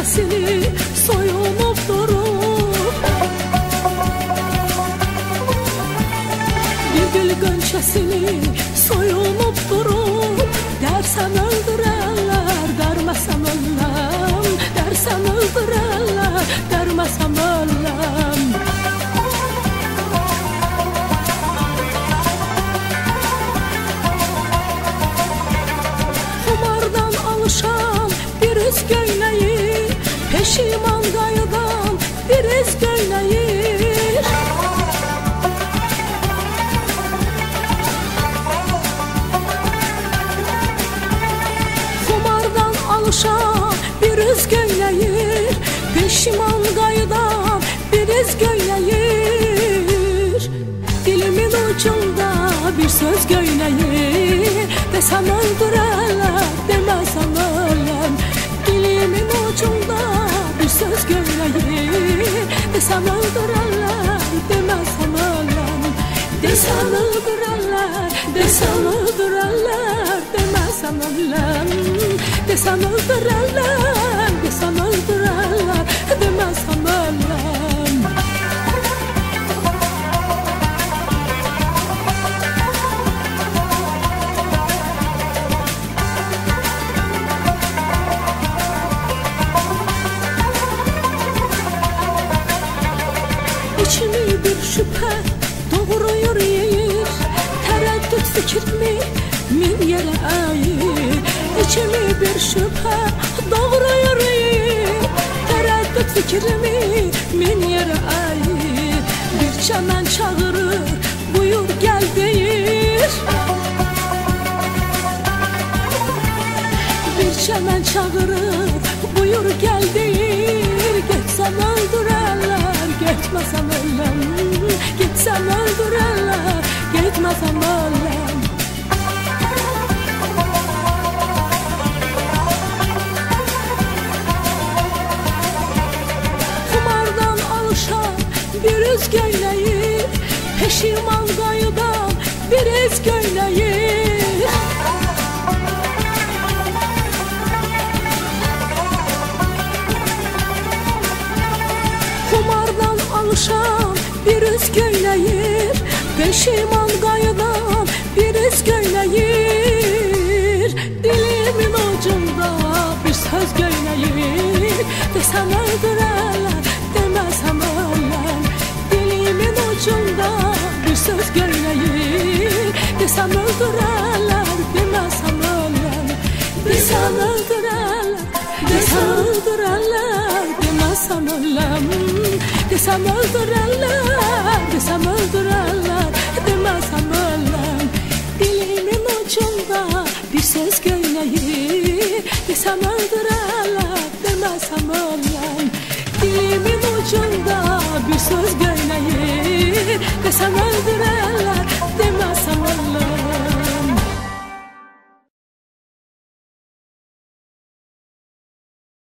gönçəsini soyunup durub. Bir gül gönçəsini soyunup durub. Dərsəm öldürərlər, dərməsəm öləm. Dərsəm öldürərlər, dərməsəm öləm. Xumardan alışan bir üz göynəyir, peşiman qayıdan bir üz göynəyir. Xumardan alışan bir üz göynəyir, peşiman qayıdan bir üz göynəyir. Dilimin ucunda bir söz göynəyir, desəm öldürərlər, deməsəm öləm. Dilimin ucunda bir söz göynəyir, desəm öldürərlər, deməsəm öləm. Desəm öldürərlər, desəm öldürərlər, deməsəm öləm. Desəm öldürərlər, desəm öldürərlər, deməsəm öləm. İçimi bir şüphe doğruyur yeyir, tereddüt fikrimi min yere ayır. İçimi bir şüphe doğruyur yeyir, tereddüt fikrimi min yere ayır. Bir çəmən çağırır, buyur gel deyir. Bir çəmən çağırır, buyur gel deyir. Getsəm öldürərlər, getməsəm öləm. Getsəm öldürərlər, getməsəm öləm. Xumardan alışan bir üz göynəyir, peşiman qayıdan bir üz göynəyir. Xumardan alışan bir üz göynəyir, peşiman qayıdan bir üz göynəyir. Dilimin ucunda bir söz göynəyir, desəm öldürərlər, deməsəm öləm. Dilimin ucunda bir söz göynəyir, desəm öldürərlər, deməsəm öləm. Desəm öldürərlər, desəm öldürərlər, deməsəm öləm. Desəm öldürərlər, desəm öldürərlər, deməsəm öləm. Dilimin ucunda bir söz göynəyir, desəm öldürərlər, deməsəm öləm. Dilimin ucunda bir söz göynəyir, desəm öldürərlər.